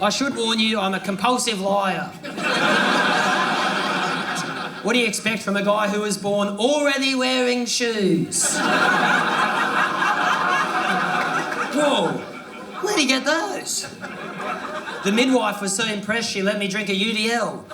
I should warn you, I'm a compulsive liar. What do you expect from a guy who was born already wearing shoes? Whoa, where'd he get those? The midwife was so impressed she let me drink a UDL.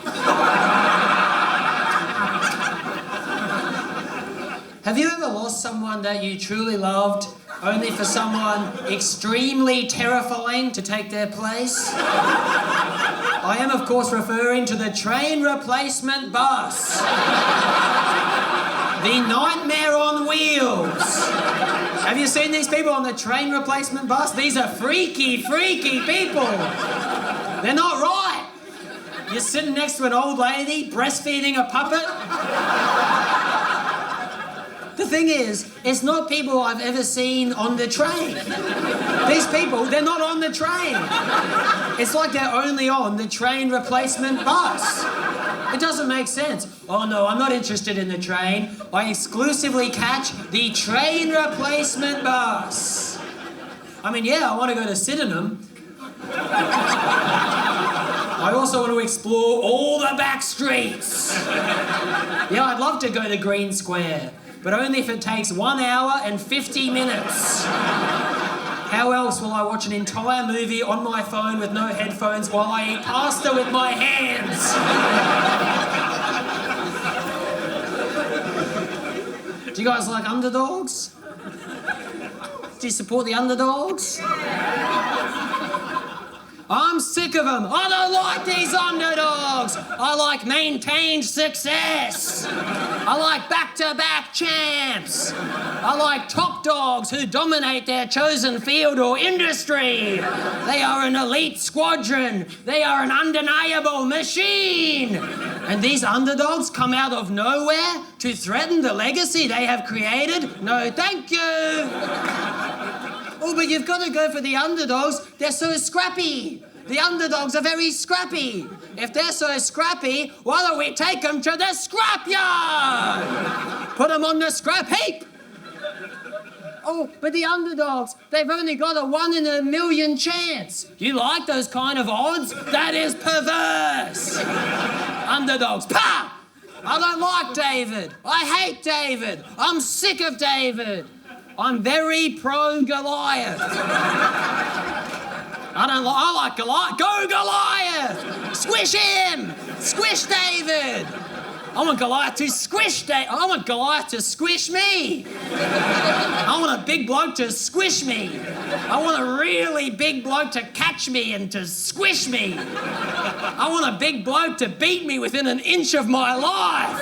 Have you ever lost someone that you truly loved only for someone extremely terrifying to take their place? I am, of course, referring to the train replacement bus. The nightmare on wheels. Have you seen these people on the train replacement bus? These are freaky, freaky people. They're not right. You're sitting next to an old lady breastfeeding a puppet. The thing is, it's not people I've ever seen on the train. These people, they're not on the train. It's like they're only on the train replacement bus. It doesn't make sense. Oh no, I'm not interested in the train. I exclusively catch the train replacement bus. I mean, yeah, I want to go to Sydenham. I also want to explore all the back streets. Yeah, I'd love to go to Green Square, but only if it takes 1 hour and 50 minutes. How else will I watch an entire movie on my phone with no headphones while I eat pasta with my hands? Do you guys like underdogs? Do you support the underdogs? I'm sick of them. I don't like these underdogs. I like maintained success. I like back-to-back champs. I like top dogs who dominate their chosen field or industry. They are an elite squadron. They are an undeniable machine. And these underdogs come out of nowhere to threaten the legacy they have created? No, thank you. Oh, but you've got to go for the underdogs. They're so scrappy. The underdogs are very scrappy. If they're so scrappy, why don't we take them to the scrapyard? Put them on the scrap heap. Oh, but the underdogs, they've only got a 1 in a million chance. You like those kind of odds? That is perverse. Underdogs, pah! I don't like David. I hate David. I'm sick of David. I'm very pro-Goliath. I like Goliath. Go Goliath! Squish him! Squish David! I want Goliath to squish David. I want Goliath to squish me. I want a big bloke to squish me. I want a really big bloke to catch me and to squish me. I want a big bloke to beat me within an inch of my life.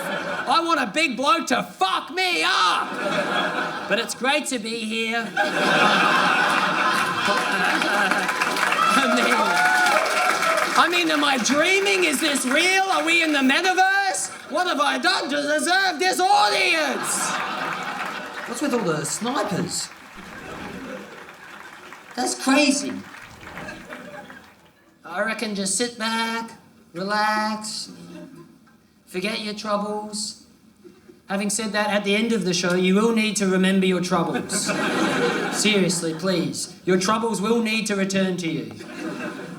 I want a big bloke to fuck me up. But it's great to be here. I mean, am I dreaming? Is this real? Are we in the metaverse? What have I done to deserve this audience? What's with all the snipers? That's crazy. I reckon just sit back, relax, forget your troubles. Having said that, at the end of the show, you will need to remember your troubles. Seriously, please. Your troubles will need to return to you.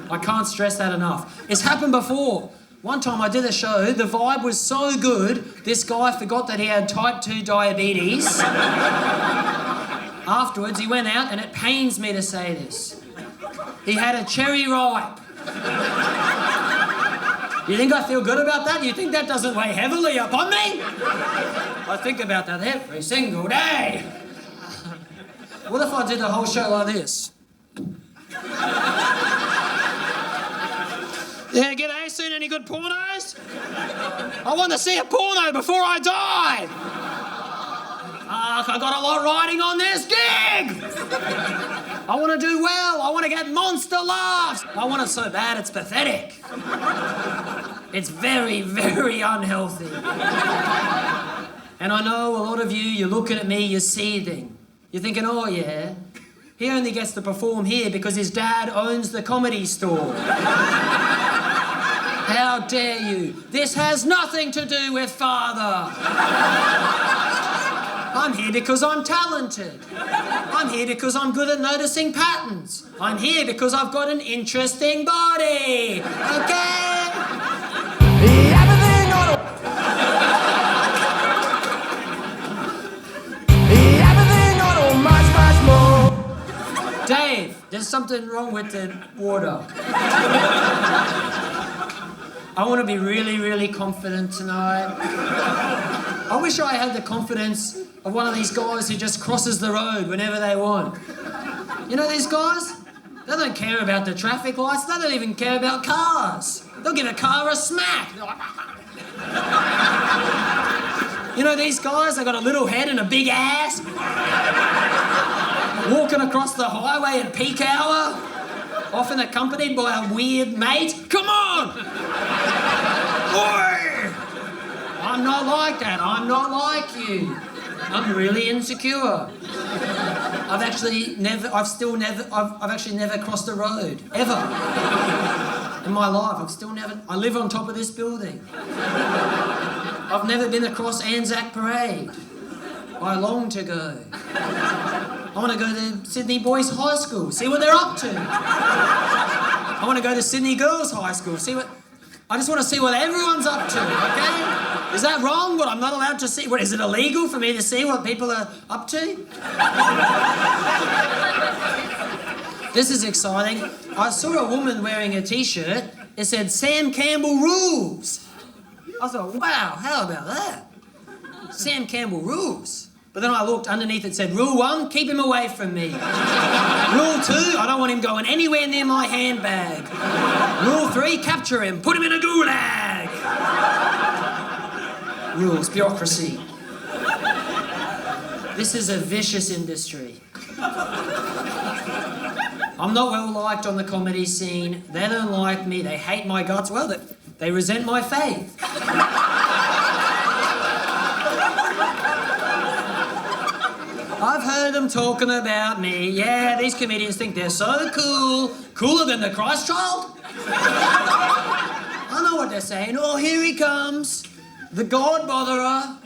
I can't stress that enough. It's happened before. One time I did a show, the vibe was so good, this guy forgot that he had type 2 diabetes. Afterwards, he went out, and it pains me to say this. He had a cherry ripe. You think I feel good about that? You think that doesn't weigh heavily upon me? I think about that every single day. What if I did the whole show like this? Yeah, g'day, seen any good pornos? I want to see a porno before I die. I got a lot riding on this gig. I want to do well. I want to get monster laughs. I want it so bad it's pathetic. It's very, very unhealthy. And I know a lot of you, you're looking at me, you're seething. You're thinking, oh yeah, he only gets to perform here because his dad owns the comedy store. How dare you? This has nothing to do with father. I'm here because I'm talented. I'm here because I'm good at noticing patterns. I'm here because I've got an interesting body. Okay? Everything on much, much more. Dave, there's something wrong with the water. I want to be really, really confident tonight. I wish I had the confidence of one of these guys who just crosses the road whenever they want. You know these guys? They don't care about the traffic lights. They don't even care about cars. They'll give a car a smack. You know these guys? They got a little head and a big ass. Walking across the highway at peak hour, often accompanied by a weird mate. Come on! Oi! I'm not like that. I'm not like you. I'm really insecure. I've actually never crossed a road, ever. In my life, I live on top of this building. I've never been across Anzac Parade. I long to go. I want to go to Sydney Boys High School, see what they're up to. I want to go to Sydney Girls High School, I just want to see what everyone's up to, okay? Is that wrong? What, I'm not allowed to see? What, is it illegal for me to see what people are up to? This is exciting. I saw a woman wearing a t-shirt. It said, Sam Campbell rules. I thought, wow, how about that? Sam Campbell rules. But then I looked underneath, it said, Rule 1, keep him away from me. Rule 2, I don't want him going anywhere near my handbag. Rule 3, capture him, put him in a gulag. Rules, bureaucracy. This is a vicious industry. I'm not well liked on the comedy scene. They don't like me, they hate my guts. Well, they resent my faith. I've heard them talking about me. Yeah, these comedians think they're so cool. Cooler than the Christ child? I know what they're saying. Oh, here he comes. The God botherer.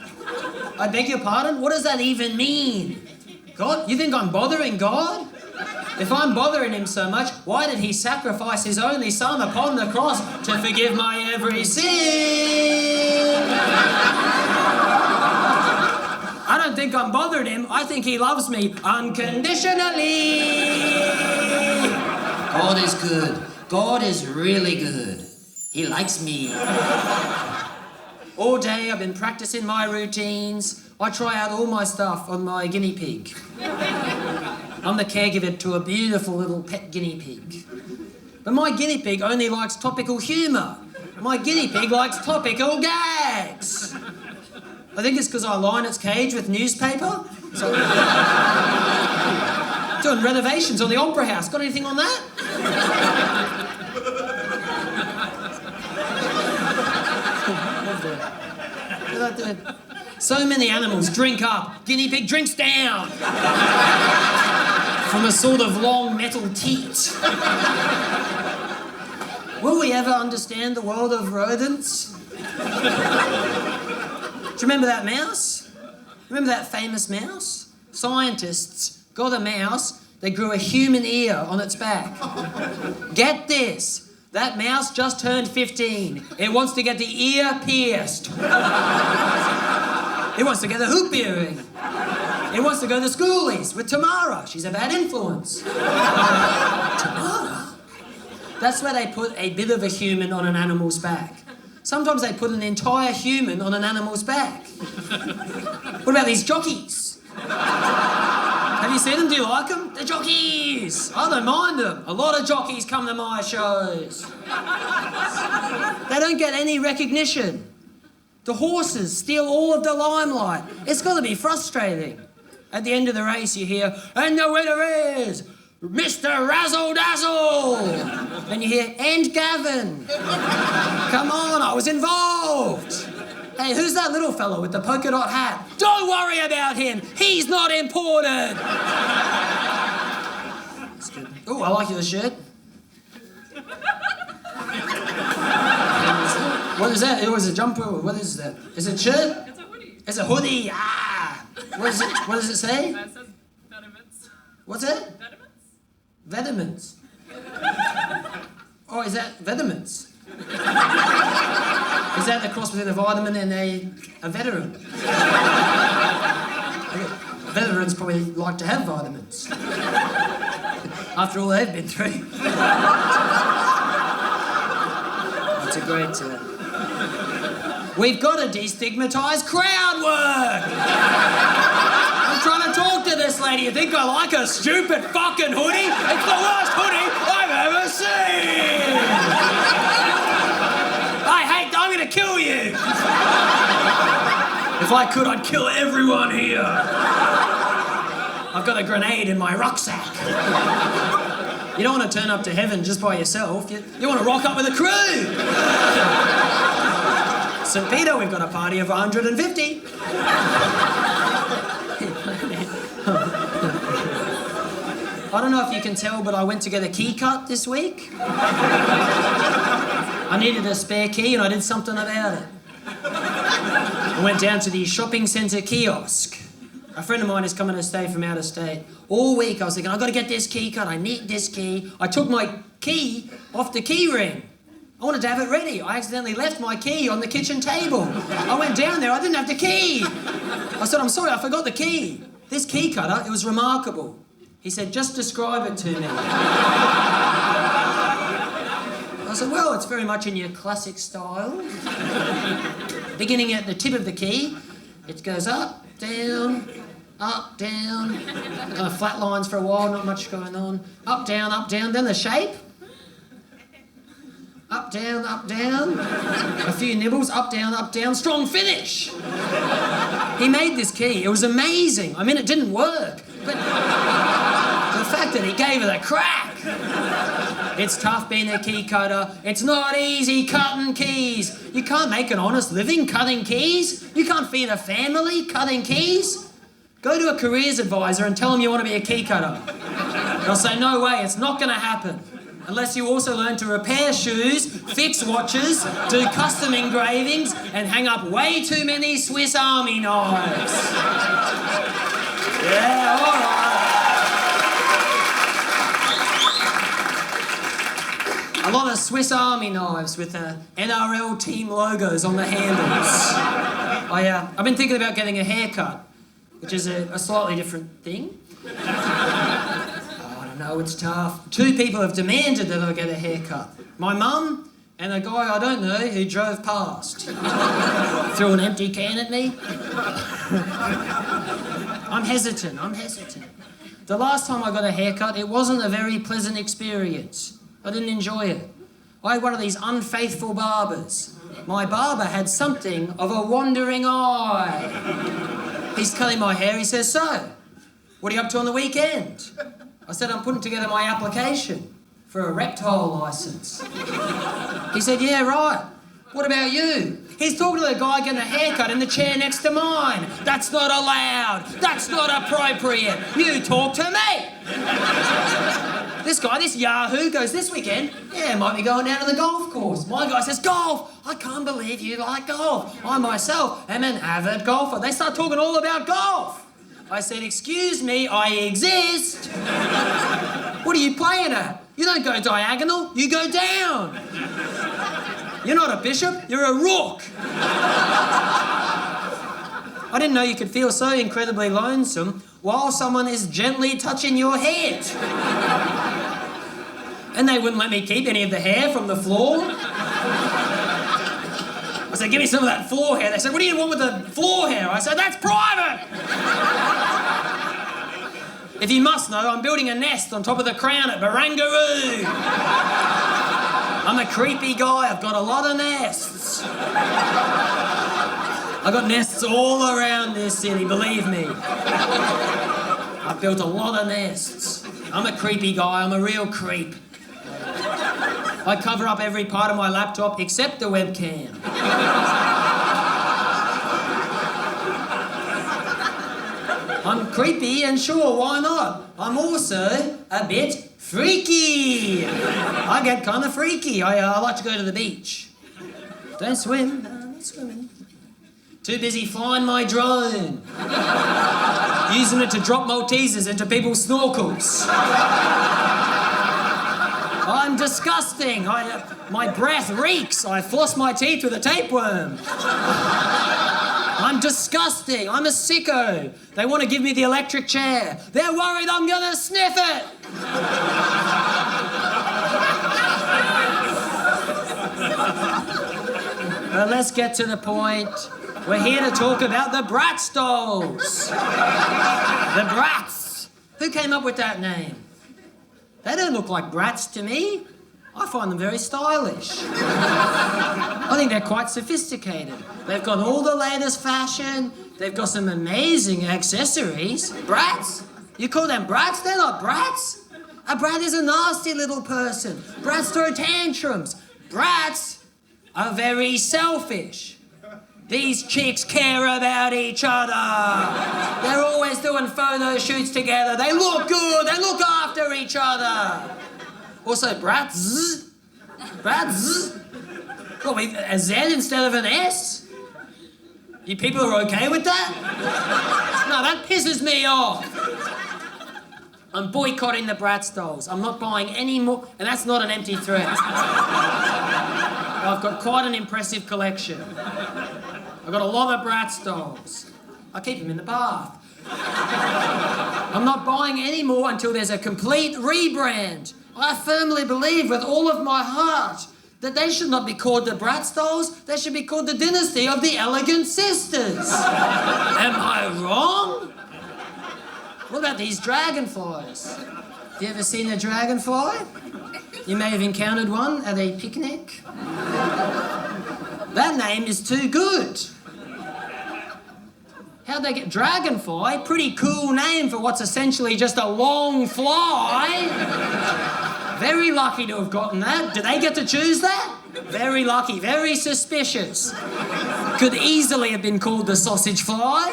I beg your pardon? What does that even mean? God? You think I'm bothering God? If I'm bothering him so much, why did he sacrifice his only son upon the cross to forgive my every sin? I don't think I'm bothering him. I think he loves me unconditionally. God is good. God is really good. He likes me. All day I've been practicing my routines. I try out all my stuff on my guinea pig. I'm the caregiver to a beautiful little pet guinea pig. But my guinea pig only likes topical humour. My guinea pig likes topical gags. I think it's because I line its cage with newspaper. So, doing renovations on the Opera House. Got anything on that? So many animals drink up. Guinea pig drinks down. From a sort of long metal teat. Will we ever understand the world of rodents? Do you remember that mouse? Remember that famous mouse? Scientists got a mouse that grew a human ear on its back. Get this. That mouse just turned 15. It wants to get the ear pierced. It wants to get a hoop earring. He wants to go to schoolies with Tamara. She's a bad influence. Tamara? That's where they put a bit of a human on an animal's back. Sometimes they put an entire human on an animal's back. What about these jockeys? Have you seen them? Do you like them? The jockeys! I don't mind them. A lot of jockeys come to my shows. They don't get any recognition. The horses steal all of the limelight. It's got to be frustrating. At the end of the race you hear, and the winner is Mr. Razzle Dazzle! And you hear, and Gavin. Come on, I was involved. Hey, who's that little fellow with the polka dot hat? Don't worry about him. He's not important. Oh, I like your shirt. What is that? It was a jumper. What is that? Is it a shirt? It's a hoodie. It's a hoodie. Ah. What is it? What does it say? It says vitamins. What's it? Vitamins? Vitamins. Oh, is that vitamins? Is that the cross between a vitamin and a veteran? Veterans probably like to have vitamins. After all they've been through. That's a great... We've got to destigmatise crowd work! I'm trying to talk to this lady. You think I like a stupid fucking hoodie? It's the worst hoodie I've ever seen! I'm gonna kill you! If I could, I'd kill everyone here. I've got a grenade in my rucksack. You don't want to turn up to heaven just by yourself. You want to rock up with a crew. St. Peter, we've got a party of 150. I don't know if you can tell, but I went to get a key cut this week. I needed a spare key and I did something about it. I went down to the shopping centre kiosk. A friend of mine is coming to stay from out of state. All week I was thinking, I've got to get this key cut, I need this key. I took my key off the key ring. I wanted to have it ready. I accidentally left my key on the kitchen table. I went down there, I didn't have the key. I said, I'm sorry, I forgot the key. This key cutter, it was remarkable. He said, just describe it to me. I said, well, it's very much in your classic style. Beginning at the tip of the key, it goes up, down, kind of flat lines for a while, not much going on. Up, down, then the shape. Up, down, a few nibbles, up, down, strong finish. He made this key, it was amazing. I mean, it didn't work, but the fact that he gave it a crack. It's tough being a key cutter. It's not easy cutting keys. You can't make an honest living cutting keys. You can't feed a family cutting keys. Go to a careers advisor and tell them you want to be a key cutter. They'll say, no way, it's not going to happen. Unless you also learn to repair shoes, fix watches, do custom engravings, and hang up way too many Swiss Army knives. Yeah, all right. A lot of Swiss Army knives with NRL team logos on the handles. I've been thinking about getting a haircut, which is a slightly different thing. I don't know, it's tough. 2 people have demanded that I get a haircut. My mum and a guy I don't know who drove past. Threw an empty can at me. I'm hesitant. The last time I got a haircut, it wasn't a very pleasant experience. I didn't enjoy it. I had one of these unfaithful barbers. My barber had something of a wandering eye. He's cutting my hair, he says, so, what are you up to on the weekend? I said, I'm putting together my application for a reptile licence. He said, yeah, right. What about you? He's talking to the guy getting a haircut in the chair next to mine. That's not allowed. That's not appropriate. You talk to me. This guy, this yahoo, goes, this weekend, yeah, might be going down to the golf course. My guy says, golf? I can't believe you like golf. I myself am an avid golfer. They start talking all about golf. I said, excuse me, I exist. What are you playing at? You don't go diagonal, you go down. You're not a bishop, you're a rook. I didn't know you could feel so incredibly lonesome while someone is gently touching your head. And they wouldn't let me keep any of the hair from the floor. I said, give me some of that floor hair. They said, what do you want with the floor hair? I said, that's private! If you must know, I'm building a nest on top of the Crown at Barangaroo. I'm a creepy guy, I've got a lot of nests. I've got nests all around this city, believe me. I've built a lot of nests. I'm a creepy guy, I'm a real creep. I cover up every part of my laptop except the webcam. I'm creepy and sure, why not? I'm also a bit freaky. I get kind of freaky. I like to go to the beach. Don't swim. No, I'm not swimming. Too busy flying my drone. Using it to drop Maltesers into people's snorkels. I'm disgusting. My breath reeks. I floss my teeth with a tapeworm. I'm disgusting. I'm a sicko. They want to give me the electric chair. They're worried I'm going to sniff it. Well, let's get to the point. We're here to talk about the Bratz dolls. The Bratz. Who came up with that name? They don't look like brats to me. I find them very stylish. I think they're quite sophisticated. They've got all the latest fashion. They've got some amazing accessories. Brats? You call them brats? They're not brats. A brat is a nasty little person. Brats throw tantrums. Brats are very selfish. These chicks care about each other. They're always doing photo shoots together. They look good. They look after each other. Also, brats. Brats. What, a Z instead of an S? You people are okay with that? No, that pisses me off. I'm boycotting the Bratz dolls. I'm not buying any more, and that's not an empty threat. I've got quite an impressive collection. I've got a lot of Bratz dolls. I keep them in the bath. I'm not buying any more until there's a complete rebrand. I firmly believe with all of my heart that they should not be called the Bratz dolls, they should be called the Dynasty of the Elegant Sisters. Am I wrong? What about these dragonflies? Have you ever seen a dragonfly? You may have encountered one at a picnic. That name is too good. How'd they get dragonfly? Pretty cool name for what's essentially just a long fly. Very lucky to have gotten that. Do they get to choose that? Very lucky, very suspicious. Could easily have been called the sausage fly.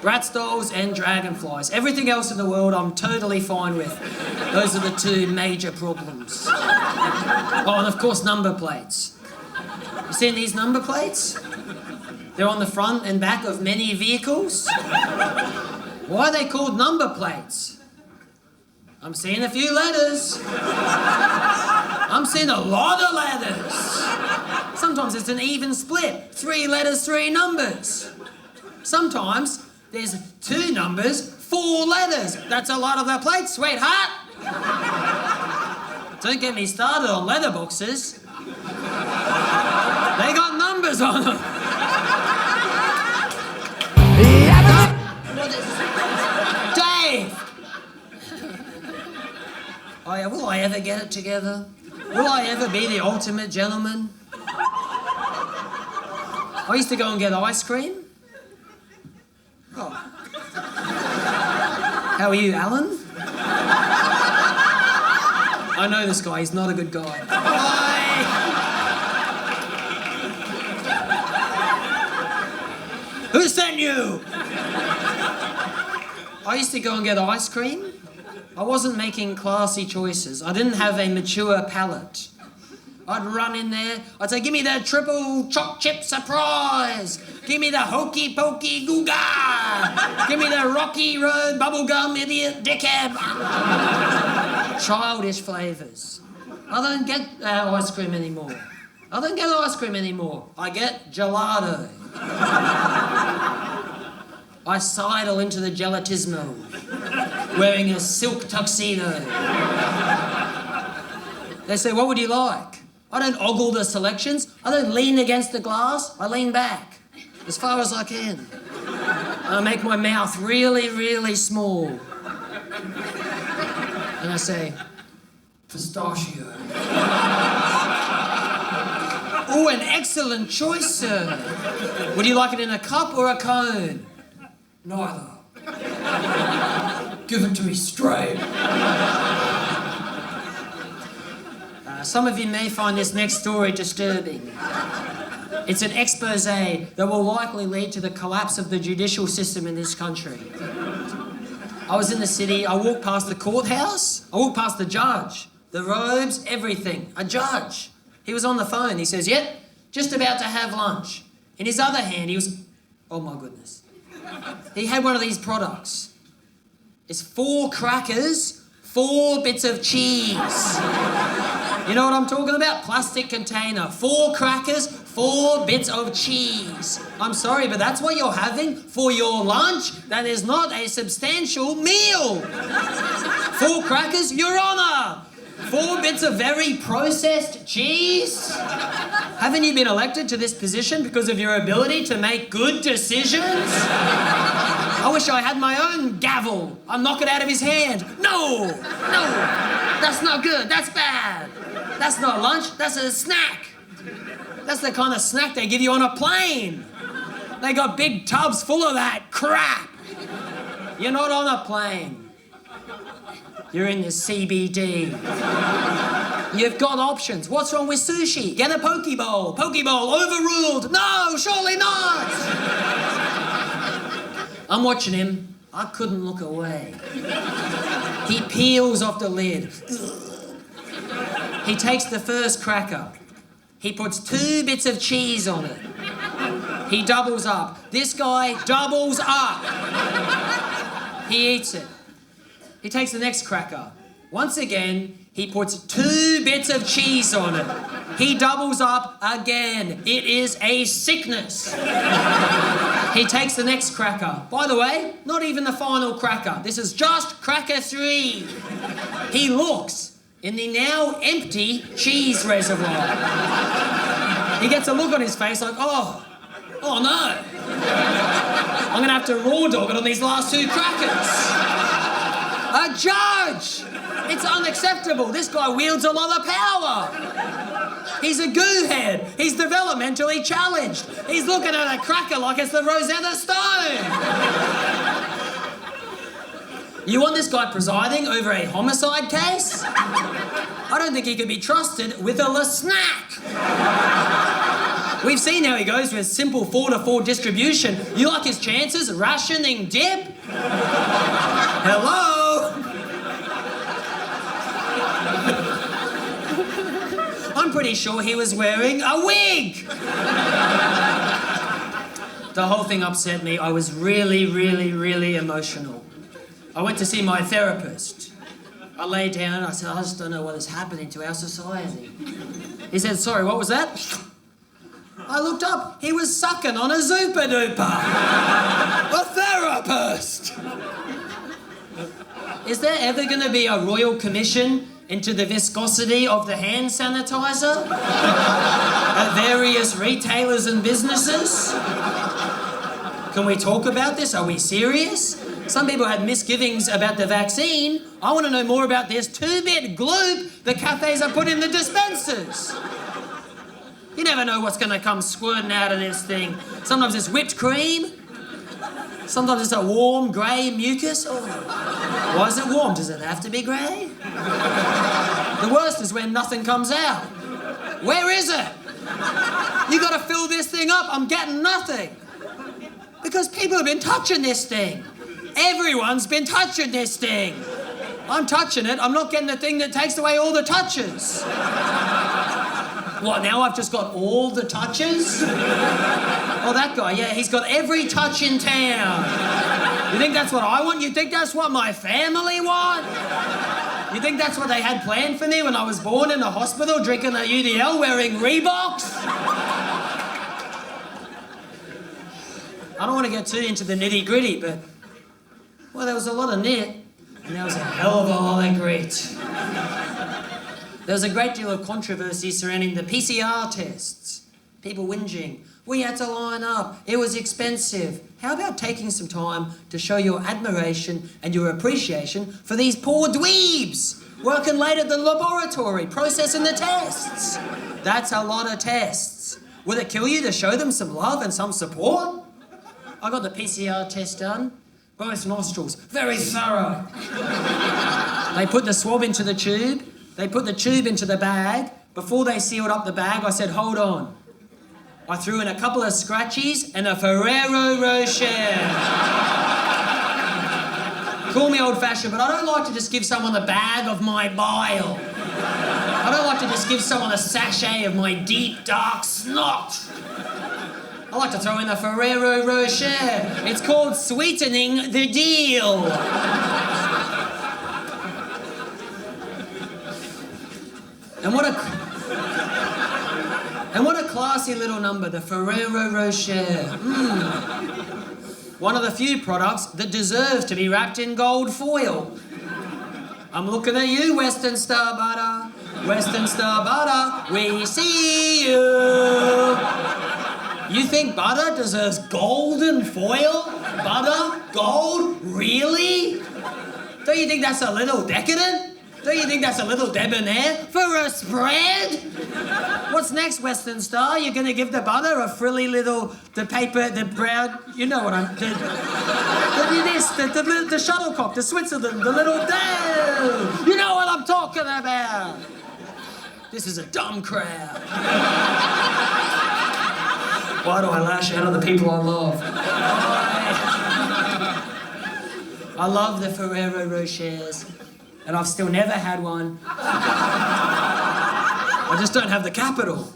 Bratz dolls and dragonflies. Everything else in the world I'm totally fine with. Those are the two major problems. Oh, and of course number plates. You seen these number plates? They're on the front and back of many vehicles. Why are they called number plates? I'm seeing a few letters. I'm seeing a lot of letters. Sometimes it's an even split. 3 letters, 3 numbers. Sometimes there's 2 numbers, 4 letters. That's a lot of the plates, sweetheart. Don't get me started on letterboxes. They got numbers on them. Dave! Oh yeah, will I ever get it together? Will I ever be the ultimate gentleman? I used to go and get ice cream. Oh. How are you, Alan? I know this guy, he's not a good guy. Hi! Who sent you? I used to go and get ice cream. I wasn't making classy choices. I didn't have a mature palate. I'd run in there, I'd say, give me the triple choc chip surprise. Give me the hokey pokey googa. Give me the Rocky Road bubblegum idiot dickhead. Childish flavours. I don't get ice cream anymore. I get gelato. I sidle into the gelatismo, wearing a silk tuxedo. They say, what would you like? I don't ogle the selections. I don't lean against the glass. I lean back as far as I can. I make my mouth really, really small. And I say, pistachio. Oh, an excellent choice, sir. Would you like it in a cup or a cone? Neither. Give it to me straight. Some of you may find this next story disturbing. It's an expose that will likely lead to the collapse of the judicial system in this country. I was in the city, I walked past the courthouse, I walked past the judge, the robes, everything. A judge. He was on the phone. He says, yep, just about to have lunch. In his other hand, he was, oh my goodness. He had one of these products. It's 4 crackers, 4 bits of cheese. You know what I'm talking about? Plastic container. 4 crackers, 4 bits of cheese. I'm sorry, but that's what you're having for your lunch? That is not a substantial meal. 4 crackers, Your Honour. 4 bits of very processed cheese? Haven't you been elected to this position because of your ability to make good decisions? I wish I had my own gavel. I'll knock it out of his hand. No, that's not good, that's bad. That's not lunch, that's a snack. That's the kind of snack they give you on a plane. They got big tubs full of that crap. You're not on a plane. You're in the CBD. You've got options. What's wrong with sushi? Get a poke bowl. Poke bowl overruled. No, surely not. I'm watching him. I couldn't look away. He peels off the lid. He takes the first cracker. He puts 2 bits of cheese on it. He doubles up. This guy doubles up. He eats it. He takes the next cracker. Once again, he puts 2 bits of cheese on it. He doubles up again. It is a sickness. He takes the next cracker. By the way, not even the final cracker. This is just cracker 3. He looks in the now empty cheese reservoir. He gets a look on his face like, oh no. I'm gonna have to raw dog it on these last 2 crackers. A judge! It's unacceptable. This guy wields a lot of power. He's a goohead. He's developmentally challenged. He's looking at a cracker like it's the Rosetta Stone. You want this guy presiding over a homicide case? I don't think he could be trusted with a snack. We've seen how he goes with simple 4-to-4 distribution. You like his chances rationing dip? Hello? I'm pretty sure he was wearing a wig. The whole thing upset me. I was really, really, really emotional. I went to see my therapist. I lay down, I said, I just don't know what is happening to our society. He said, sorry, what was that? I looked up, he was sucking on a Zooper Dooper. A therapist! Is there ever going to be a royal commission into the viscosity of the hand sanitizer at various retailers and businesses? Can we talk about this? Are we serious? Some people had misgivings about the vaccine. I want to know more about this 2-bit gloop the cafes are putting in the dispensers. You never know what's going to come squirting out of this thing. Sometimes it's whipped cream. Sometimes it's a warm, grey mucus. Oh. Why is it warm? Does it have to be grey? The worst is when nothing comes out. Where is it? You got to fill this thing up. I'm getting nothing. Because people have been touching this thing. Everyone's been touching this thing. I'm touching it. I'm not getting the thing that takes away all the touches. What, now I've just got all the touches? Oh, that guy, yeah, he's got every touch in town. You think that's what I want? You think that's what my family want? You think that's what they had planned for me when I was born in the hospital, drinking a UDL, wearing Reeboks? I don't want to get too into the nitty-gritty, but, well, there was a lot of knit, and there was a hell of a lot of grit. There was a great deal of controversy surrounding the PCR tests. People whinging. We had to line up. It was expensive. How about taking some time to show your admiration and your appreciation for these poor dweebs working late at the laboratory, processing the tests? That's a lot of tests. Will it kill you to show them some love and some support? I got the PCR test done. Both nostrils. Very thorough. They put the swab into the tube. They put the tube into the bag. Before they sealed up the bag, I said, hold on. I threw in a couple of scratchies and a Ferrero Rocher. Call me old-fashioned, but I don't like to just give someone the bag of my bile. I don't like to just give someone a sachet of my deep, dark snot. I like to throw in a Ferrero Rocher. It's called sweetening the deal. And what a classy little number, the Ferrero Rocher. One of the few products that deserves to be wrapped in gold foil. I'm looking at you, Western Star Butter. Western Star Butter, we see you. You think butter deserves golden foil? Butter? Gold? Really? Don't you think that's a little decadent? Don't you think that's a little debonair for a spread? What's next, Western Star? You're going to give the butter a frilly little, the paper, the brown, you know what I'm... The shuttlecock, the Switzerland, the little... You know what I'm talking about. This is a dumb crowd. Why do I lash out on the people I love? I love the Ferrero Rochers. And I've still never had one. I just don't have the capital.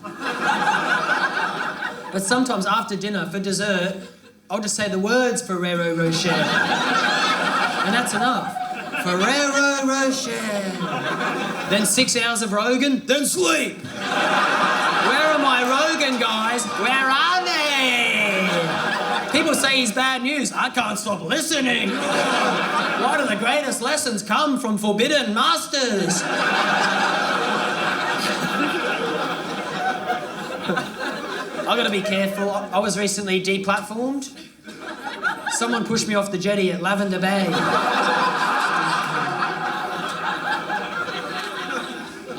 But sometimes after dinner, for dessert, I'll just say the words Ferrero Rocher. And that's enough. Ferrero Rocher. Then 6 hours of Rogan, then sleep. Where are my Rogan guys? Where are they? People say he's bad news. I can't stop listening. Why do the greatest lessons come from forbidden masters? I've got to be careful. I was recently deplatformed. Someone pushed me off the jetty at Lavender Bay.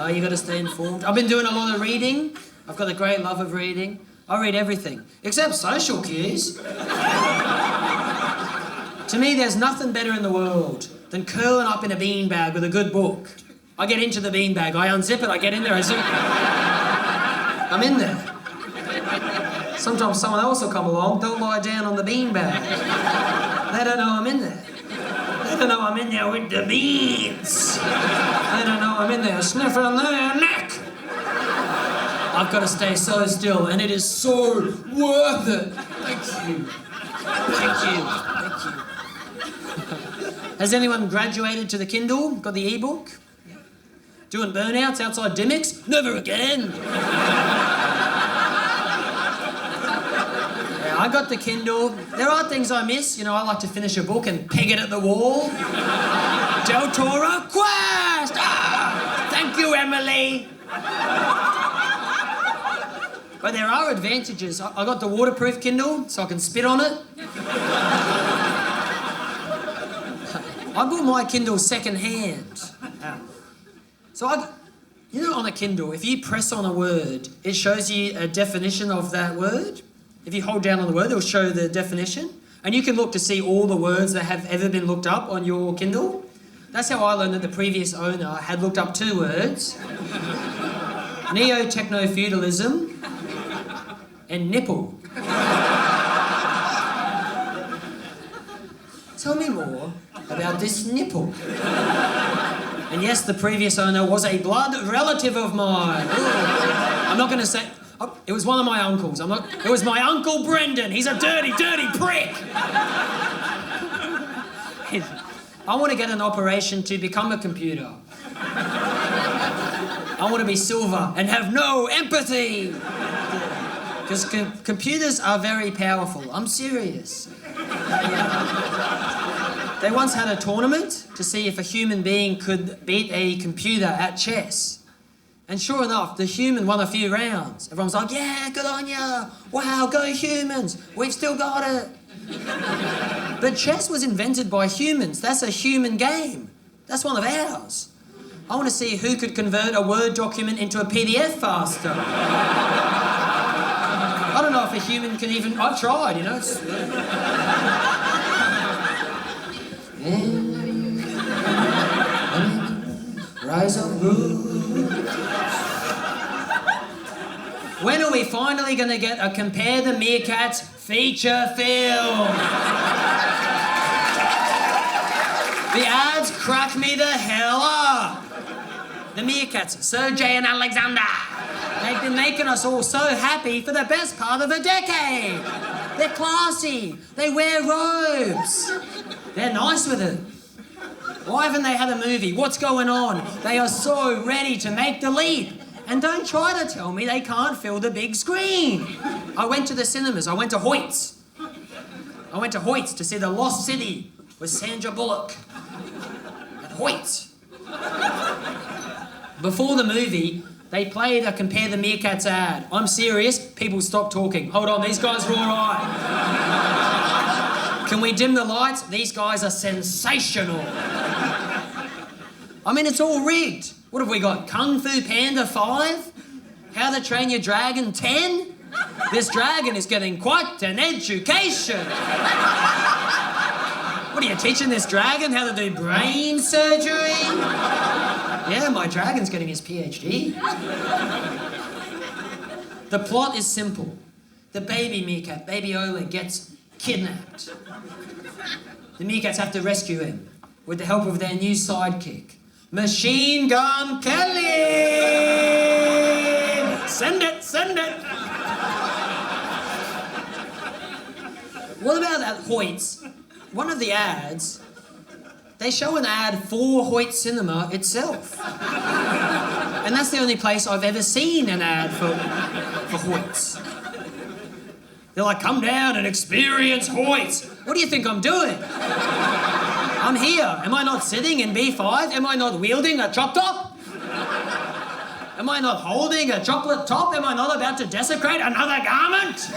Oh, you got to stay informed. I've been doing a lot of reading. I've got a great love of reading. I read everything, except social cues. To me, there's nothing better in the world than curling up in a beanbag with a good book. I get into the beanbag, I unzip it, I get in there, I'm in there. Sometimes someone else will come along, don't lie down on the beanbag. They don't know I'm in there. They don't know I'm in there with the beans. They don't know I'm in there sniffing their neck. I've got to stay so still, and it is so worth it. Thank you. Thank you. Thank you. Has anyone graduated to the Kindle? Got the ebook? Yeah. Doing burnouts outside Dimmicks? Never again. Yeah, I got the Kindle. There are things I miss. You know, I like to finish a book and peg it at the wall. Del Toro, quest! Ah, thank you, Emily. But there are advantages. I got the waterproof Kindle, so I can spit on it. I bought my Kindle second-hand. So you know, on a Kindle, if you press on a word, it shows you a definition of that word. If you hold down on the word, it'll show the definition. And you can look to see all the words that have ever been looked up on your Kindle. That's how I learned that the previous owner had looked up 2 words. Neo-techno-feudalism and nipple. Tell me more about this nipple. And yes, the previous owner was a blood relative of mine. I'm not going to say... Oh, it was one of my uncles. It was my Uncle Brendan. He's a dirty, dirty prick. I want to get an operation to become a computer. I want to be silver and have no empathy. Because computers are very powerful. I'm serious. They once had a tournament to see if a human being could beat a computer at chess. And sure enough, the human won a few rounds. Everyone's like, yeah, good on ya. Wow, go humans. We've still got it. But chess was invented by humans. That's a human game. That's one of ours. I want to see who could convert a Word document into a PDF faster. I don't know if a human can even... I've tried, you know. Rise of Rue. When are we finally going to get a Compare the Meerkats feature film? The ads crack me the hell up. The Meerkats, Sergey and Alexander. They've been making us all so happy for the best part of a decade. They're classy. They wear robes. They're nice with it. Why haven't they had a movie? What's going on? They are so ready to make the leap. And don't try to tell me they can't fill the big screen. I went to the cinemas. I went to Hoyt's. I went to Hoyt's to see The Lost City with Sandra Bullock. At Hoyt's. Before the movie, they played a Compare the Meerkats ad. I'm serious. People stopped talking. Hold on, these guys are all right. Can we dim the lights? These guys are sensational. I mean, it's all rigged. What have we got? Kung Fu Panda 5? How to Train Your Dragon 10? This dragon is getting quite an education. What are you teaching this dragon? How to do brain surgery? Yeah, my dragon's getting his PhD. The plot is simple. The baby meerkat, baby Oleg, gets kidnapped. The meerkats have to rescue him with the help of their new sidekick, Machine Gun Kelly! Send it, send it! What about at Hoyt's? One of the ads, they show an ad for Hoyt Cinema itself. And that's the only place I've ever seen an ad for Hoyt's. They're like, come down and experience Hoyt's. What do you think I'm doing? I'm here. Am I not sitting in B5? Am I not wielding a chop top? Am I not holding a chocolate top? Am I not about to desecrate another garment?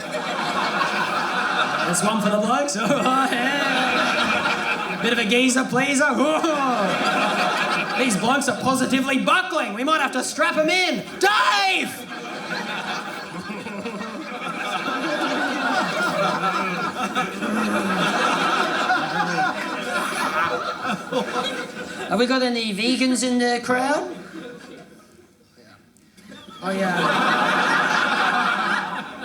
That's one for the blokes. Oh, yeah. Bit of a geezer pleaser. Whoa. These blokes are positively buckling. We might have to strap them in. Dave! Have we got any vegans in the crowd? Oh, yeah.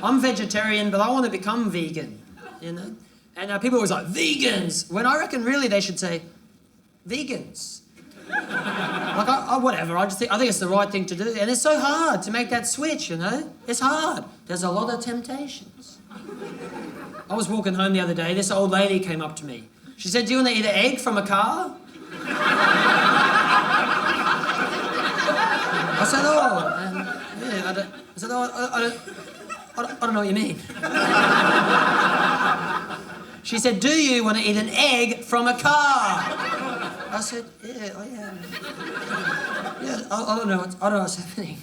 I'm vegetarian, but I want to become vegan, you know? And people always like, vegans! When I reckon really they should say, vegans. Like, whatever, I think it's the right thing to do. And it's so hard to make that switch, you know? It's hard. There's a lot of temptations. I was walking home the other day, this old lady came up to me. She said, do you want to eat an egg from a car? I said, yeah, I don't know what you mean. She said, do you want to eat an egg from a car? I said, yeah, I am. Yeah, I don't know what's happening.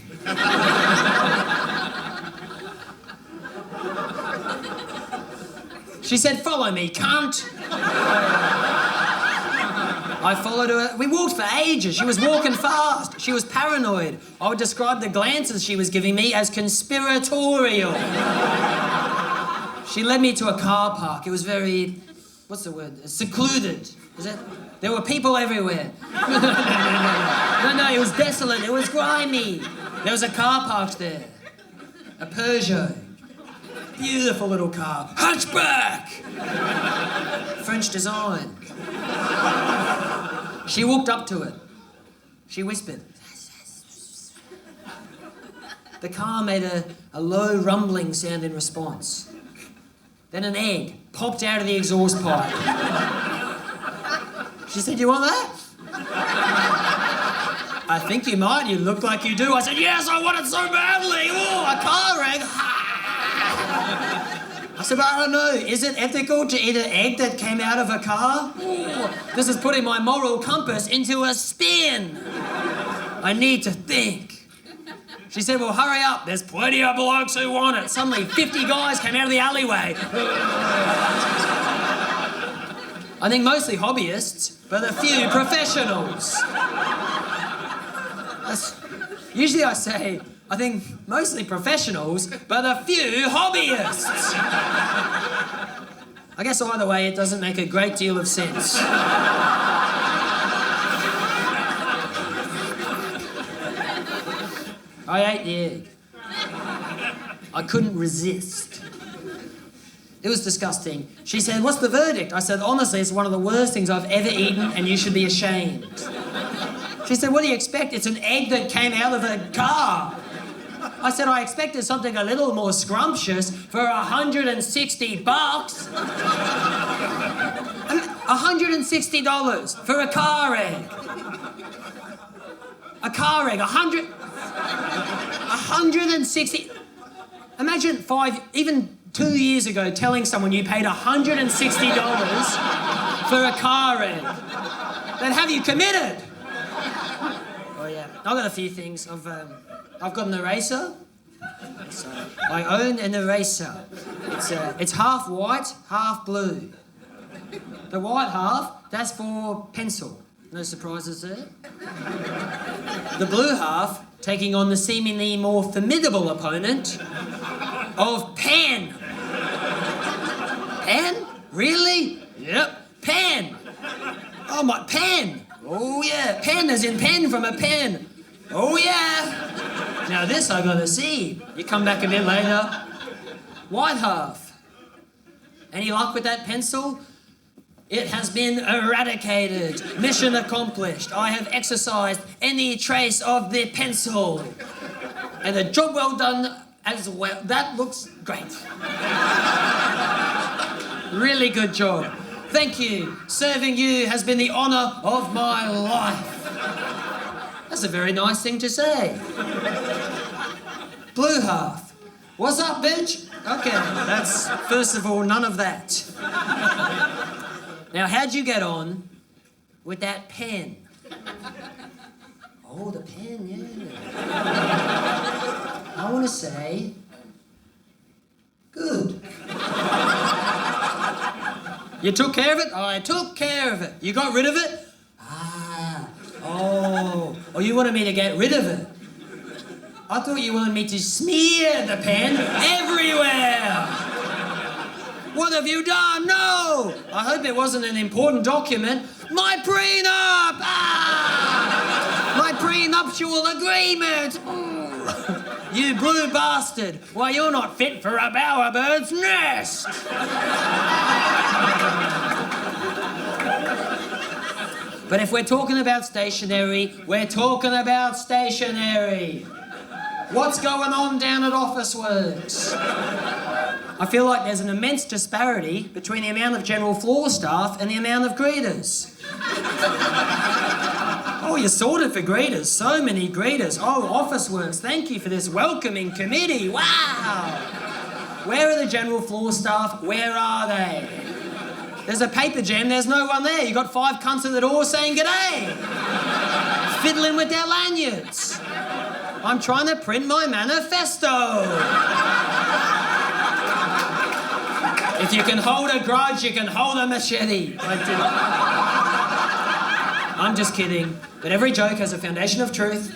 She said, follow me, cunt. I followed her. We walked for ages. She was walking fast. She was paranoid. I would describe the glances she was giving me as conspiratorial. She led me to a car park. It was very, what's the word? Secluded. Is it? There were people everywhere. No, it was desolate. It was grimy. There was a car parked there. A Peugeot. Beautiful little car. Hatchback! French design. She walked up to it. She whispered. The car made a low rumbling sound in response. Then an egg popped out of the exhaust pipe. She said, you want that? I think you might. You look like you do. I said, yes, I want it so badly. Oh, a car egg. I said, but I don't know, is it ethical to eat an egg that came out of a car? Ooh, this is putting my moral compass into a spin. I need to think. She said, well, hurry up, there's plenty of blokes who want it. Suddenly 50 guys came out of the alleyway. I think mostly hobbyists, but a few professionals. Usually I say, I think mostly professionals, but a few hobbyists. I guess either way, it doesn't make a great deal of sense. I ate the egg. I couldn't resist. It was disgusting. She said, what's the verdict? I said, honestly, it's one of the worst things I've ever eaten and you should be ashamed. She said, what do you expect? It's an egg that came out of a car. I said, I expected something a little more scrumptious for $160. $160 for a car egg. A car egg, 160. Imagine even 2 years ago telling someone you paid $160 for a car egg. Then have you committed? Oh yeah, I've got a few things. I've got an eraser. So I own an eraser. It's half white, half blue. The white half, that's for pencil. No surprises there. The blue half, taking on the seemingly more formidable opponent of pen. Pen? Really? Yep, pen. Oh, my pen. Oh, yeah, pen as in pen from a pen. Oh, yeah. Now this I gotta see. You come back a bit later. White half. Any luck with that pencil? It has been eradicated. Mission accomplished. I have exercised any trace of the pencil. And a job well done as well. That looks great. Really good job. Thank you. Serving you has been the honour of my life. That's a very nice thing to say. Blue half. What's up, bitch? Okay, that's, first of all, none of that. Now, how'd you get on with that pen? Oh, the pen, yeah. I want to say, good. You took care of it? I took care of it. You got rid of it? Oh, you wanted me to get rid of it? I thought you wanted me to smear the pen everywhere. What have you done? No! I hope it wasn't an important document. My prenup! My prenuptial agreement! You blue bastard! Why, you're not fit for a bowerbird's nest! But if we're talking about stationery, we're talking about stationery. What's going on down at Officeworks? I feel like there's an immense disparity between the amount of general floor staff and the amount of greeters. Oh, you're sorted for greeters. So many greeters. Oh, Officeworks, thank you for this welcoming committee. Wow! Where are the general floor staff? Where are they? There's a paper jam, there's no one there. You got 5 cunts at the door saying g'day. Fiddling with their lanyards. I'm trying to print my manifesto. If you can hold a grudge, you can hold a machete. I'm just kidding. But every joke has a foundation of truth.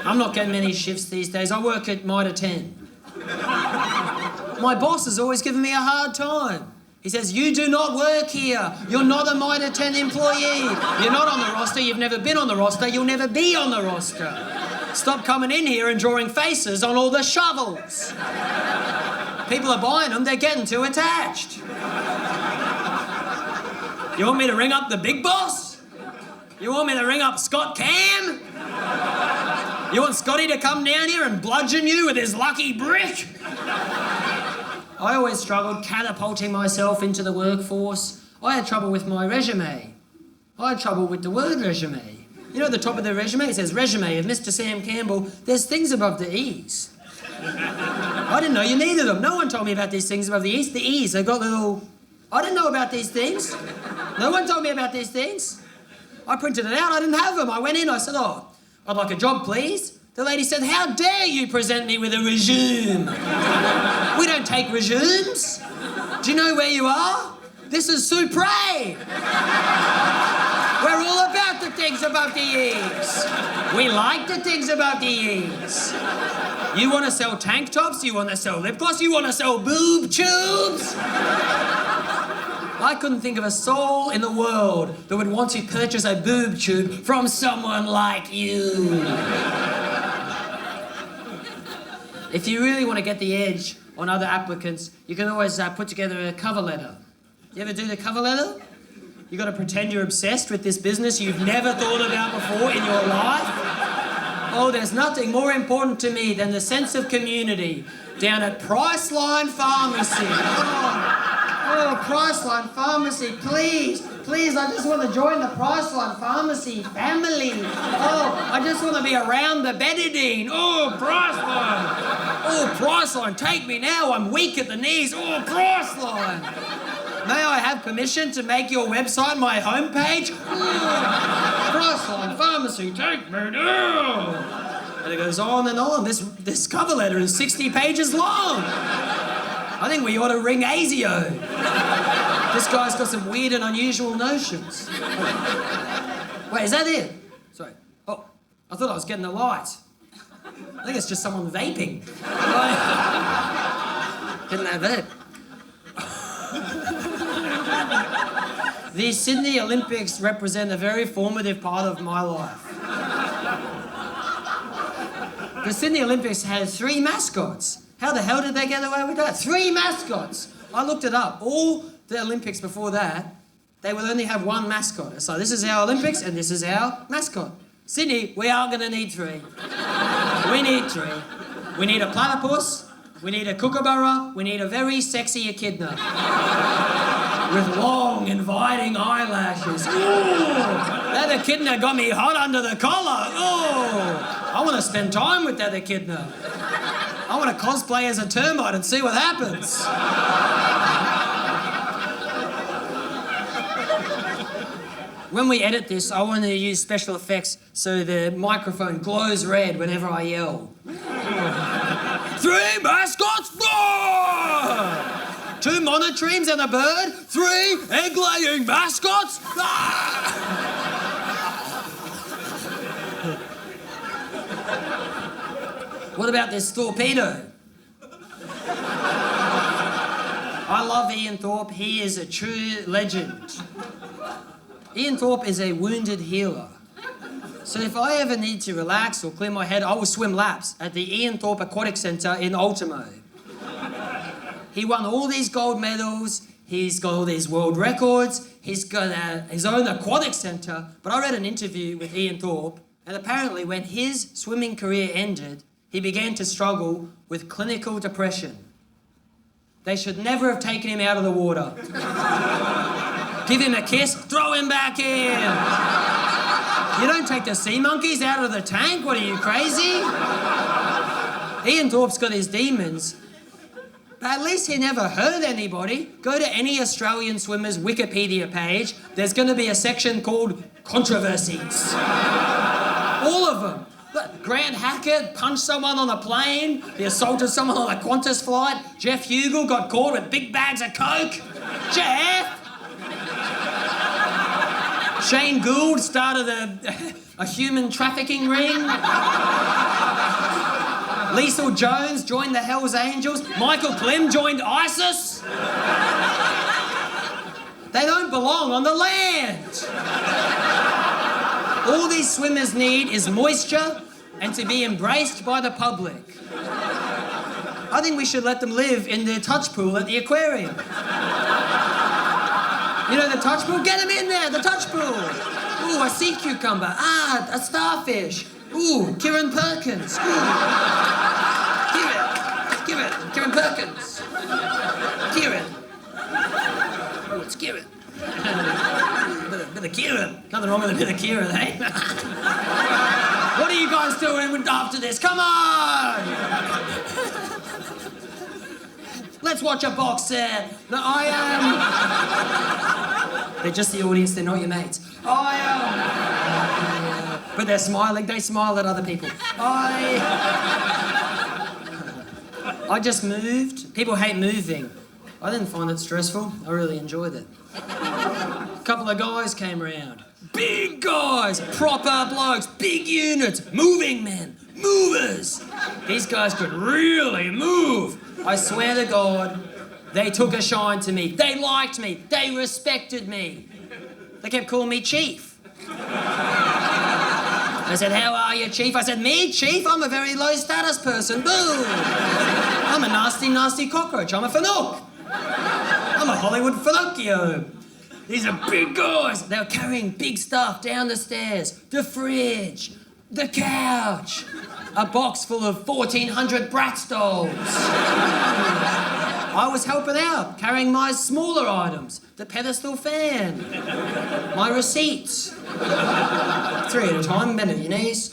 I'm not getting many shifts these days. I work at Mitre 10. My boss has always given me a hard time. He says, you do not work here. You're not a Mitre 10 employee. You're not on the roster. You've never been on the roster. You'll never be on the roster. Stop coming in here and drawing faces on all the shovels. People are buying them. They're getting too attached. You want me to ring up the big boss? You want me to ring up Scott Cam? You want Scotty to come down here and bludgeon you with his lucky brick? I always struggled catapulting myself into the workforce. I had trouble with my resume. I had trouble with the word resume. You know at the top of the resume it says resume of Mr. Sam Campbell. There's things above the E's. I didn't know you needed them. No one told me about these things above the east. The E's, they've got little... I didn't know about these things. No one told me about these things. I printed it out, I didn't have them. I went in, I said, oh, I'd like a job, please. The lady said, how dare you present me with a resume? We don't take resumes. Do you know where you are? This is Supre. We're all about the things above the E's. We like the things above the E's. You want to sell tank tops? You want to sell lip gloss? You want to sell boob tubes? I couldn't think of a soul in the world that would want to purchase a boob tube from someone like you. If you really want to get the edge on other applicants, you can always put together a cover letter. You ever do the cover letter? You got to pretend you're obsessed with this business you've never thought about before in your life. Oh, there's nothing more important to me than the sense of community down at Priceline Pharmacy. Oh, Priceline Pharmacy, please, I just want to join the Priceline Pharmacy family. Oh, I just want to be around the betadine. Oh, Priceline, take me now. I'm weak at the knees. Oh, Priceline. May I have permission to make your website my homepage? Priceline Pharmacy, take me now. And it goes on and on. This cover letter is 60 pages long. I think we ought to ring ASIO. This guy's got some weird and unusual notions. Wait, is that it? Sorry. Oh, I thought I was getting a light. I think it's just someone vaping. Didn't have that. The Sydney Olympics represent a very formative part of my life. The Sydney Olympics had 3 mascots. How the hell did they get away with that? 3 mascots! I looked it up. All the Olympics before that, they would only have 1 mascot. So this is our Olympics and this is our mascot. Sydney, we are going to need 3. We need 3. We need a platypus, we need a kookaburra, we need a very sexy echidna. With long, inviting eyelashes. Ooh, that echidna got me hot under the collar. Ooh, I want to spend time with that echidna. I want to cosplay as a termite and see what happens. When we edit this, I want to use special effects so the microphone glows red whenever I yell. 3 mascots, 4! 2 monotremes and a bird, 3 egg-laying mascots. What about this torpedo? I love Ian Thorpe. He is a true legend. Ian Thorpe is a wounded healer. So if I ever need to relax or clear my head, I will swim laps at the Ian Thorpe Aquatic Centre in Ultimo. He won all these gold medals, he's got all these world records, he's got his own aquatic centre, but I read an interview with Ian Thorpe, and apparently when his swimming career ended, he began to struggle with clinical depression. They should never have taken him out of the water. Give him a kiss, throw him back in. You don't take the sea monkeys out of the tank, what are you, crazy? Ian Thorpe's got his demons, but at least he never hurt anybody. Go to any Australian swimmer's Wikipedia page, there's going to be a section called controversies. All of them. Grant Hackett punched someone on a plane, he assaulted someone on a Qantas flight, Jeff Hugel got caught with big bags of coke. Jeff! Shane Gould started a human trafficking ring. Liesl Jones joined the Hells Angels. Michael Klim joined ISIS. They don't belong on the land. All these swimmers need is moisture and to be embraced by the public. I think we should let them live in the touch pool at the aquarium. You know the touch pool? Get them in there, the touch pool. Ooh, a sea cucumber. Ah, a starfish. Ooh, Kieran Perkins. Ooh. Kieran Perkins. Kieran. Oh, it's Kieran. Bit of Kieran. Nothing wrong with a bit of Kieran, eh? What are you guys doing after this? Come on! Let's watch a box set. No, they're just the audience, they're not your mates. But they're smiling, they smile at other people. I just moved. People hate moving. I didn't find it stressful. I really enjoyed it. A couple of guys came around. Big guys, proper blokes, big units, moving men, movers. These guys could really move. I swear to God, they took a shine to me. They liked me. They respected me. They kept calling me Chief. I said, how are you, Chief? I said, me, Chief? I'm a very low status person. Boom. I'm a nasty, nasty cockroach. I'm a Fanook. I'm a Hollywood Finocchio. These are big guys. They were carrying big stuff down the stairs. The fridge, the couch, a box full of 1,400 Bratz dolls. I was helping out, carrying my smaller items, the pedestal fan, my receipts. 3 at a time, bend at your knees.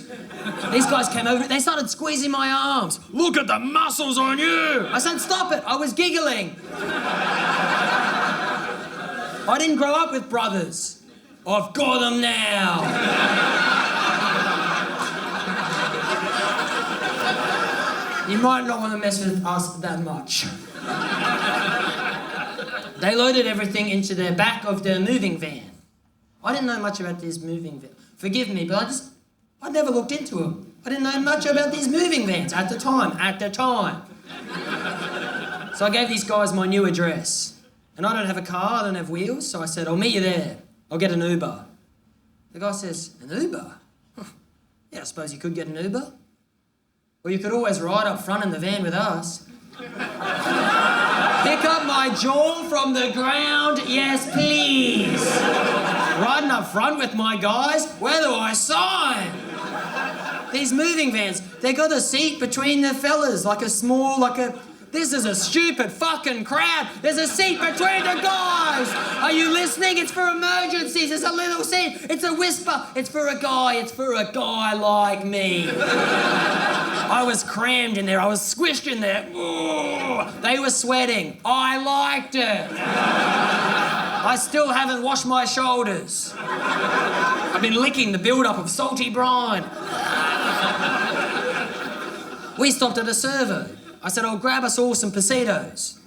These guys came over, they started squeezing my arms. Look at the muscles on you. I said, stop it, I was giggling. I didn't grow up with brothers. I've got them now. You might not want to mess with us that much. They loaded everything into the back of the moving van. I didn't know much about this moving van. Forgive me, but I never looked into them. I didn't know much about these moving vans at the time. So I gave these guys my new address. And I don't have a car, I don't have wheels, so I said, I'll meet you there. I'll get an Uber. The guy says, an Uber? Yeah, I suppose you could get an Uber. Or you could always ride up front in the van with us. Pick up my jaw from the ground, yes please. Riding up front with my guys, where do I sign? These moving vans, they got a seat between the fellas, this is a stupid fucking crowd. There's a seat between the guys. Are you listening? It's for emergencies. There's a little seat. It's a whisper. It's for a guy. It's for a guy like me. I was crammed in there. I was squished in there. Ooh, they were sweating. I liked it. I still haven't washed my shoulders. I've been licking the build-up of salty brine. We stopped at a servo. I said, I'll grab us all some pesetos.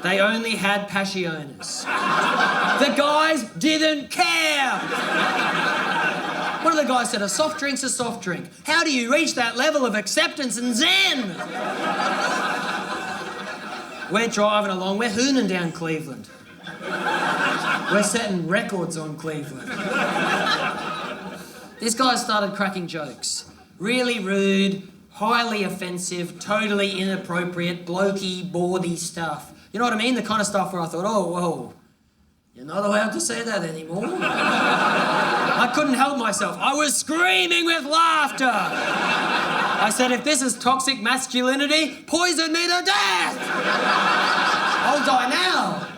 They only had Passionas. The guys didn't care. One of the guys said, a soft drink's a soft drink. How do you reach that level of acceptance and zen? We're driving along, we're hooning down Cleveland. We're setting records on Cleveland. This guy started cracking jokes. Really rude, highly offensive, totally inappropriate, blokey, bawdy stuff. You know what I mean? The kind of stuff where I thought, oh, whoa, you're not allowed to say that anymore. I couldn't help myself. I was screaming with laughter. I said, if this is toxic masculinity, poison me to death. I'll die now.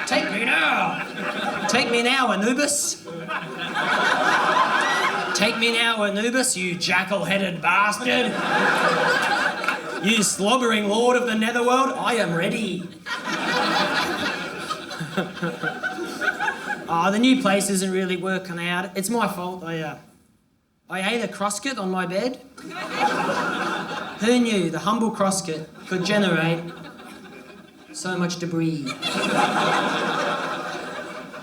Take me now. Take me now, Anubis. Take me now, Anubis, you jackal-headed bastard. You slobbering lord of the netherworld, I am ready. The new place isn't really working out. It's my fault. I ate a crusket on my bed. Who knew the humble crusket could generate so much debris?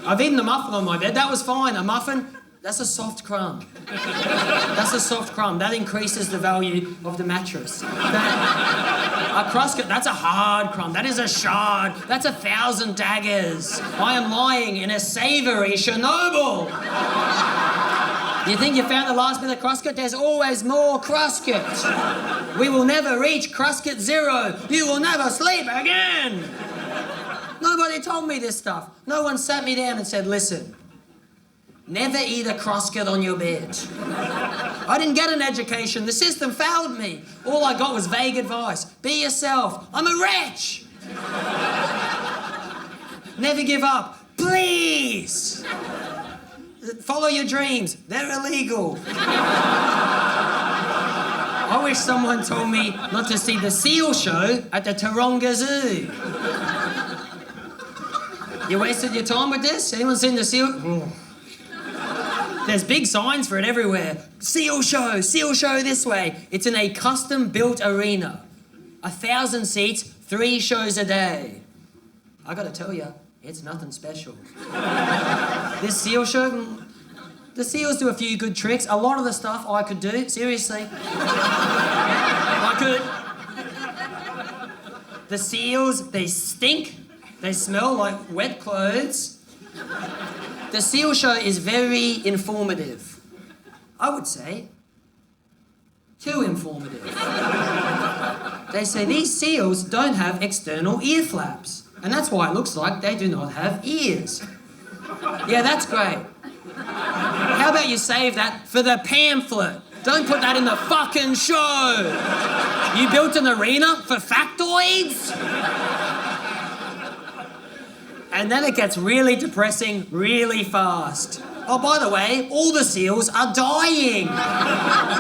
I've eaten a muffin on my bed. That was fine. A muffin, that's a soft crumb. That's a soft crumb. That increases the value of the mattress. A crusket, that's a hard crumb. That is a shard. That's 1,000 daggers. I am lying in a savoury Chernobyl. You think you found the last bit of crusket? There's always more crusket. We will never reach crusket zero. You will never sleep again. Nobody told me this stuff. No one sat me down and said, listen, never eat a crusket on your bed. I didn't get an education. The system failed me. All I got was vague advice. Be yourself. I'm a wretch. Never give up. Please. Follow your dreams. They're illegal. I wish someone told me not to see the seal show at the Taronga Zoo. You wasted your time with this? Anyone seen the seal? Oh. There's big signs for it everywhere. Seal show this way. It's in a custom-built arena. 1,000 seats, 3 shows a day. I gotta tell you, it's nothing special. This seal show, the seals do a few good tricks. A lot of the stuff I could do, seriously. I could. The seals, they stink. They smell like wet clothes. The seal show is very informative. I would say, too informative. They say these seals don't have external ear flaps, and that's why it looks like they do not have ears. Yeah, that's great. How about you save that for the pamphlet? Don't put that in the fucking show. You built an arena for factoids? And then it gets really depressing really fast. Oh, by the way, all the seals are dying.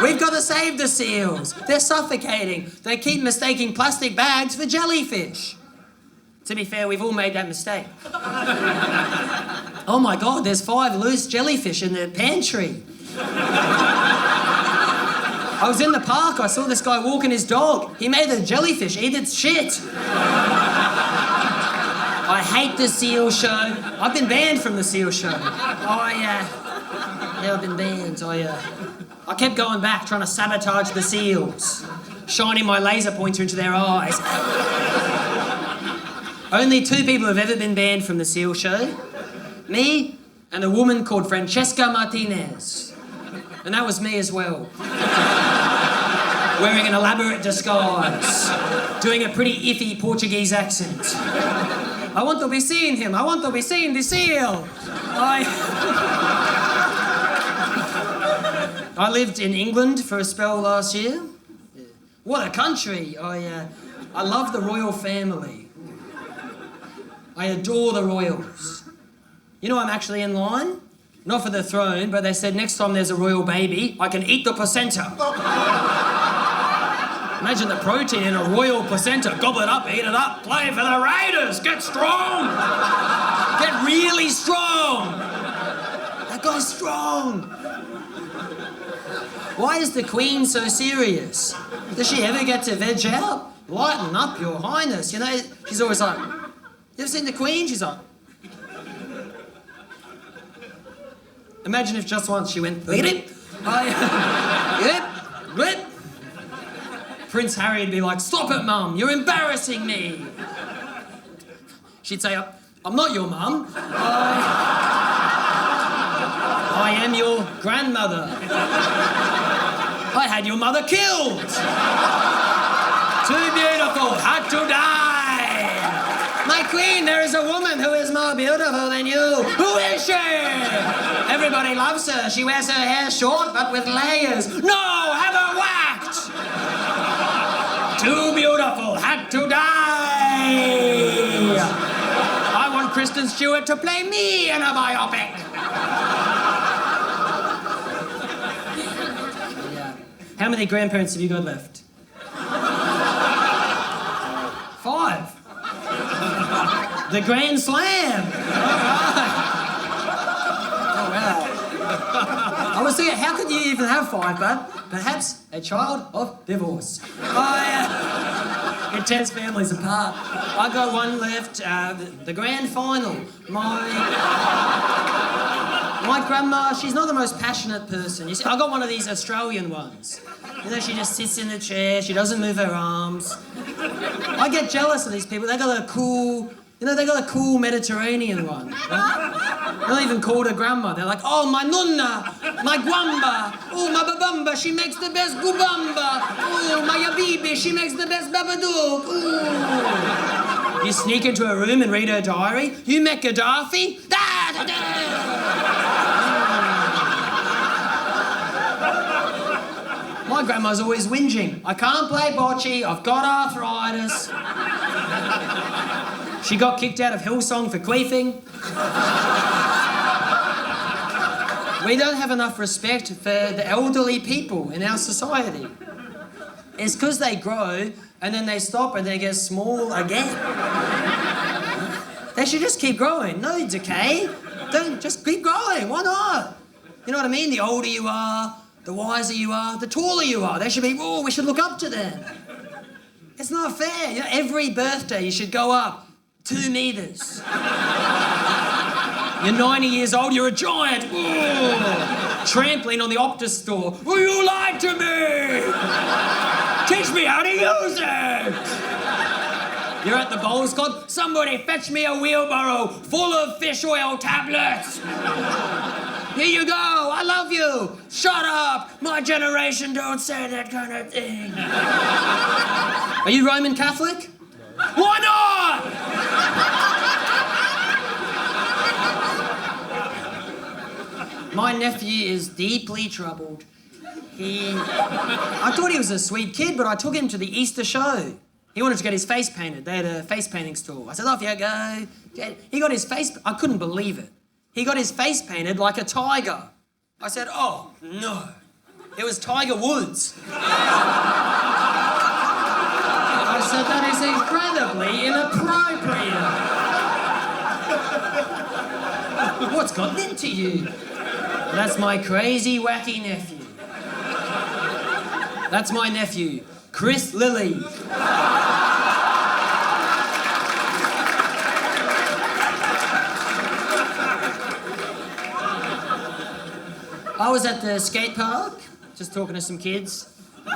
We've got to save the seals. They're suffocating. They keep mistaking plastic bags for jellyfish. To be fair, we've all made that mistake. Oh my God, there's 5 loose jellyfish in the pantry. I was in the park, I saw this guy walking his dog. He made the jellyfish eat its shit. I hate the seal show. I've been banned from the seal show. Yeah, I've been banned. I kept going back, trying to sabotage the seals, shining my laser pointer into their eyes. Only 2 people have ever been banned from the seal show. Me and a woman called Francesca Martinez. And that was me as well. Wearing an elaborate disguise, doing a pretty iffy Portuguese accent. I want to be seeing him. I want to be seeing the seal. I lived in England for a spell last year. What a country. I love the royal family. I adore the royals. You know I'm actually in line? Not for the throne, but they said next time there's a royal baby, I can eat the placenta. Imagine the protein in a royal placenta. Gobble it up, eat it up, play for the Raiders. Get strong. Get really strong. That guy's strong. Why is the Queen so serious? Does she ever get to veg out? Lighten up, Your Highness. You know, she's always like, you ever seen the Queen? She's like... Imagine if just once she went, look at it. Yep. Prince Harry would be like, stop it, Mum, you're embarrassing me. She'd say, I'm not your mum. I am your grandmother. I had your mother killed. Too beautiful, had to die. My queen, there is a woman who is more beautiful than you. Who is she? Everybody loves her. She wears her hair short, but with layers. No, have her whacked. Too beautiful, had to die. I want Kristen Stewart to play me in a biopic. How many grandparents have you got left? 5. The Grand Slam. All right. Oh, wow. I was thinking, how could you even have 5, bud? Perhaps a child of divorce. It tears families apart. I got 1 left, the grand final. My grandma, she's not the most passionate person. You see, I got one of these Australian ones. You know, she just sits in the chair, she doesn't move her arms. I get jealous of these people. They got a cool Mediterranean one. Right? They're not even called a grandma. They're like, oh, my nonna, my guamba, oh, my babamba, she makes the best gubamba, oh, my yabibi, she makes the best babadook, ooh. You sneak into a room and read her diary. You met Gaddafi? My grandma's always whinging. I can't play bocce, I've got arthritis. She got kicked out of Hillsong for queefing. We don't have enough respect for the elderly people in our society. It's because they grow and then they stop and they get small again. They should just keep growing. No decay. Don't just keep growing. Why not? You know what I mean? The older you are, the wiser you are, the taller you are. They should be, oh, we should look up to them. It's not fair. You know, every birthday you should go up 2 meters. You're 90 years old, you're a giant. Ooh. Trampling on the Optus store. Will you lie to me? Teach me how to use it. You're at the bowls club. Somebody fetch me a wheelbarrow full of fish oil tablets. Here you go. I love you. Shut up. My generation don't say that kind of thing. Are you Roman Catholic? Why not? My nephew is deeply troubled. I thought he was a sweet kid, but I took him to the Easter show. He wanted to get his face painted. They had a face painting store. I said, off you go. He got his face... I couldn't believe it. He got his face painted like a tiger. I said, oh, no. It was Tiger Woods. I said, that is incredibly inappropriate. What's gotten into you? That's my crazy, wacky nephew. That's my nephew, Chris Lilly. I was at the skate park, just talking to some kids. We're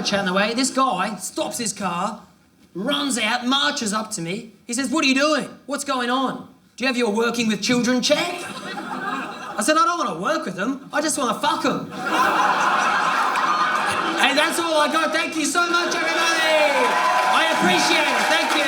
chatting away. This guy stops his car, runs out, marches up to me. He says, what are you doing? What's going on? Do you have your working with children check? I said, I don't want to work with them. I just want to fuck them. And that's all I got. Thank you so much, everybody. I appreciate it. Thank you.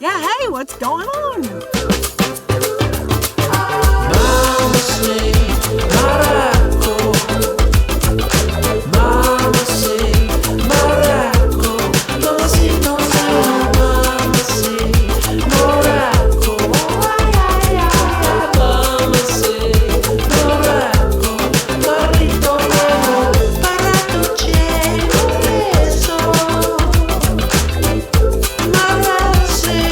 Yeah, hey, what's going on? Mama say, Morocco. Mama say, Morocco. Mamacita, mama say, Morocco. Mama say, Morocco. Marito nuevo para tu cielo beso. Mama say.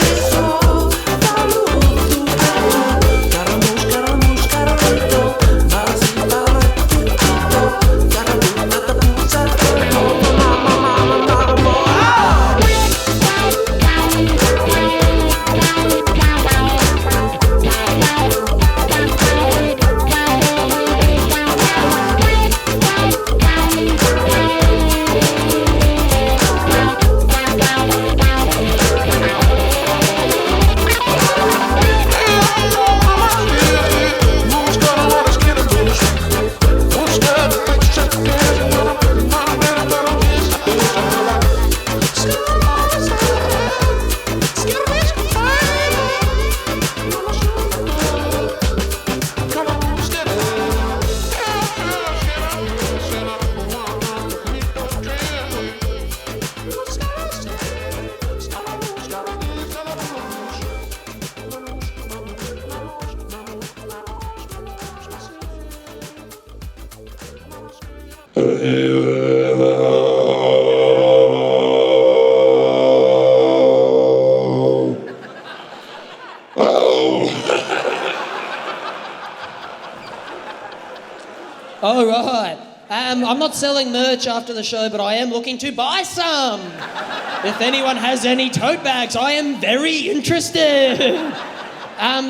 All right. I'm not selling merch after the show, but I am looking to buy some. If anyone has any tote bags, I am very interested.